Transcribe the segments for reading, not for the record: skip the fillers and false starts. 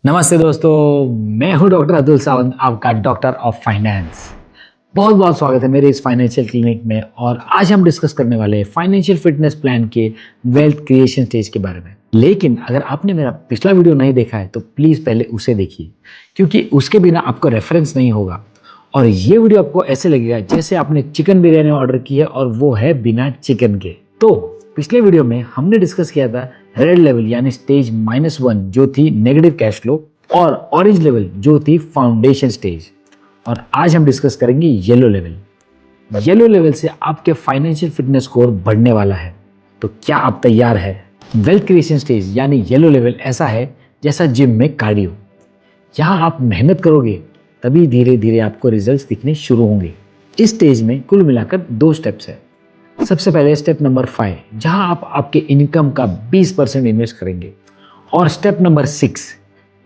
नमस्ते दोस्तों, मैं हूं डॉक्टर अब्दुल सावंत, आपका डॉक्टर ऑफ फाइनेंस। बहुत बहुत स्वागत है मेरे इस फाइनेंशियल क्लिनिक में। और आज हम डिस्कस करने वाले हैं फाइनेंशियल फिटनेस प्लान के वेल्थ क्रिएशन स्टेज के बारे में। लेकिन अगर आपने मेरा पिछला वीडियो नहीं देखा है तो प्लीज़ पहले उसे देखिए, क्योंकि उसके बिना आपको रेफरेंस नहीं होगा और ये वीडियो आपको ऐसे लगेगा जैसे आपने चिकन बिरयानी ऑर्डर की है और वो है बिना चिकन के। तो पिछले वीडियो में हमने डिस्कस किया था रेड लेवल यानी स्टेज -1 जो थी नेगेटिव कैश फ्लो, और ऑरेंज लेवल जो थी फाउंडेशन स्टेज। और आज हम डिस्कस करेंगे येलो लेवल। येलो लेवल से आपके फाइनेंशियल फिटनेस स्कोर बढ़ने वाला है। तो क्या आप तैयार है? वेल्थ क्रिएशन स्टेज यानी येलो लेवल ऐसा है जैसा जिम में कार्डियो। यहाँ आप मेहनत करोगे तभी धीरे धीरे आपको रिजल्ट्स दिखने शुरू होंगे। इस स्टेज में कुल मिलाकर 2 स्टेप्स है। सबसे पहले स्टेप नंबर 5 जहां आप आपके इनकम का 20% इन्वेस्ट करेंगे, और स्टेप नंबर 6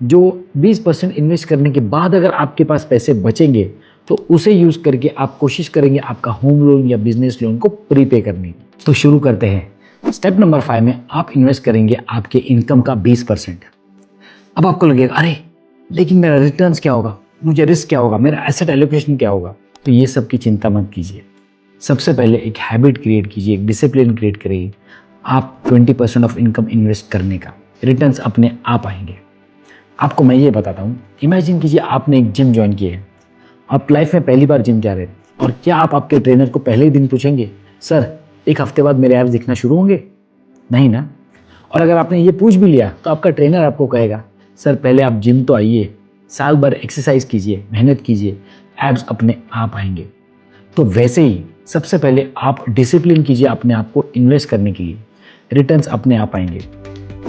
जो 20% इन्वेस्ट करने के बाद अगर आपके पास पैसे बचेंगे तो उसे यूज करके आप कोशिश करेंगे आपका होम लोन या बिजनेस लोन को प्रीपे करने की। तो शुरू करते हैं। स्टेप नंबर 5 में आप इन्वेस्ट करेंगे आपके इनकम का 20%। अब आपको लगेगा अरे लेकिन मेरा रिटर्न्स क्या होगा, मुझे रिस्क क्या होगा, मेरा एसेट एलोकेशन क्या होगा। तो ये सब की चिंता मत कीजिए। सबसे पहले एक हैबिट क्रिएट कीजिए, एक डिसिप्लिन क्रिएट करिए। आप 20% ऑफ इनकम इन्वेस्ट करने का, रिटर्न्स अपने आप आएंगे। आपको मैं ये बताता हूँ, इमेजिन कीजिए आपने एक जिम ज्वाइन किया है। आप लाइफ में पहली बार जिम जा रहे हैं, और क्या आप आपके ट्रेनर को पहले ही दिन पूछेंगे सर एक हफ्ते बाद मेरे एब्स दिखना शुरू होंगे? नहीं ना। और अगर आपने ये पूछ भी लिया तो आपका ट्रेनर आपको कहेगा सर पहले आप जिम तो आइए, साल भर एक्सरसाइज कीजिए, मेहनत कीजिए, एब्स अपने आप आएंगे। तो वैसे ही सबसे पहले आप डिसिप्लिन कीजिए अपने आप को इन्वेस्ट करने के लिए, रिटर्न्स अपने आप आएंगे।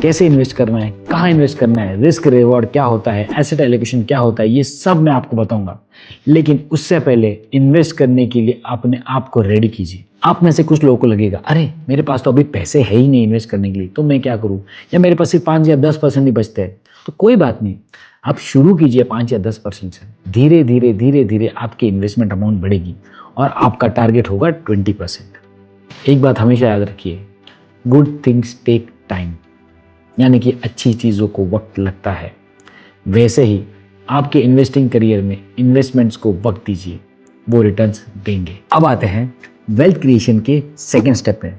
कैसे इन्वेस्ट करना है, कहाँ इन्वेस्ट करना है, रिस्क रिवॉर्ड क्या होता है, एसेट एलोकेशन क्या होता है, ये सब मैं आपको बताऊंगा। लेकिन उससे पहले इन्वेस्ट करने के लिए अपने आप को रेडी कीजिए। आप में से कुछ लोगों को लगेगा अरे मेरे पास तो अभी पैसे है ही नहीं इन्वेस्ट करने के लिए, तो मैं क्या करूँ, या मेरे पास सिर्फ 5 या 10% ही बचते हैं। तो कोई बात नहीं, आप शुरू कीजिए 5 या 10% से। धीरे धीरे धीरे धीरे आपकी इन्वेस्टमेंट अमाउंट बढ़ेगी और आपका टारगेट होगा 20%। एक बात हमेशा याद रखिए, गुड थिंग्स टेक टाइम, यानी कि अच्छी चीज़ों को वक्त लगता है। वैसे ही आपके इन्वेस्टिंग करियर में इन्वेस्टमेंट्स को वक्त दीजिए, वो रिटर्न्स देंगे। अब आते हैं वेल्थ क्रिएशन के सेकेंड स्टेप में,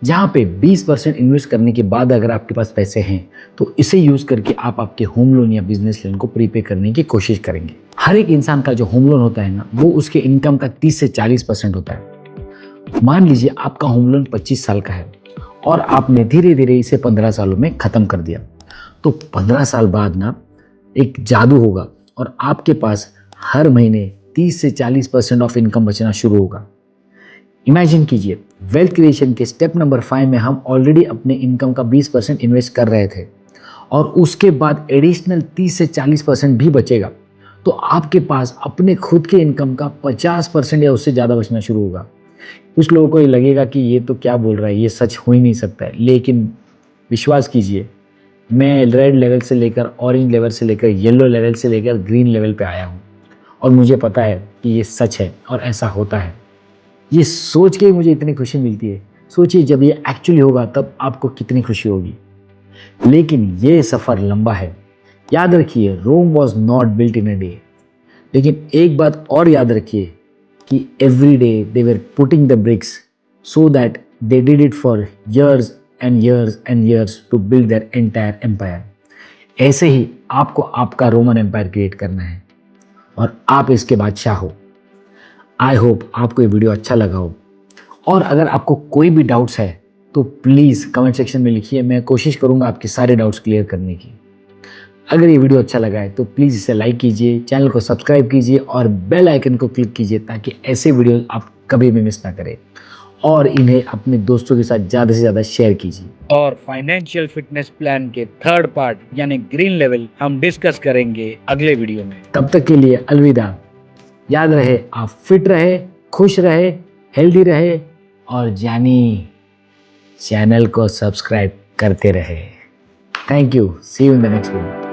जहाँ पे 20% इन्वेस्ट करने के बाद अगर आपके पास पैसे हैं तो इसे यूज करके आप आपके होम लोन या बिजनेस लोन को प्रीपे करने की कोशिश करेंगे। हर एक इंसान का जो होम लोन होता है ना, वो उसके इनकम का 30 से 40% होता है। मान लीजिए आपका होम लोन 25 साल का है और आपने धीरे धीरे इसे 15 सालों में खत्म कर दिया, तो 15 साल बाद ना एक जादू होगा और आपके पास हर महीने 30 से 40% ऑफ इनकम बचना शुरू होगा। इमेजिन कीजिए, वेल्थ क्रिएशन के स्टेप नंबर 5 में हम ऑलरेडी अपने इनकम का 20% इन्वेस्ट कर रहे थे, और उसके बाद एडिशनल 30 से 40% भी बचेगा, तो आपके पास अपने खुद के इनकम का 50% या उससे ज़्यादा बचना शुरू होगा। कुछ लोगों को ये लगेगा कि ये तो क्या बोल रहा है, ये सच हो ही नहीं सकता है। लेकिन विश्वास कीजिए, मैं रेड लेवल से लेकर ऑरेंज लेवल से लेकर येलो लेवल से लेकर ग्रीन लेवल पे आया हूँ, और मुझे पता है कि ये सच है और ऐसा होता है। ये सोच के ही मुझे इतनी खुशी मिलती है। सोचिए जब ये एक्चुअली होगा तब आपको कितनी खुशी होगी। लेकिन ये सफ़र लंबा है। याद रखिए, Rome was not built in a day. लेकिन एक बात और याद रखिए कि every day they were putting the bricks so that they did it for years and years and years to build their entire empire. ऐसे ही आपको आपका रोमन एम्पायर क्रिएट करना है और आप इसके बादशाह हो। आई होप आपको ये वीडियो अच्छा लगा हो, और अगर आपको कोई भी डाउट्स है तो प्लीज़ कमेंट सेक्शन में लिखिए, मैं कोशिश करूँगा आपके सारे डाउट्स क्लियर करने की। अगर ये वीडियो अच्छा लगा है तो प्लीज़ इसे लाइक कीजिए, चैनल को सब्सक्राइब कीजिए और बेल आइकन को क्लिक कीजिए ताकि ऐसे वीडियो आप कभी भी मिस ना करें, और इन्हें अपने दोस्तों के साथ ज़्यादा से ज़्यादा शेयर कीजिए। और फाइनेंशियल फिटनेस प्लान के थर्ड पार्ट यानी ग्रीन लेवल हम डिस्कस करेंगे अगले वीडियो में। तब तक के लिए अलविदा। याद रहे, आप फिट रहे, खुश रहे, हेल्दी रहे, और जानी चैनल को सब्सक्राइब करते रहे। Thank you, see you in the next video.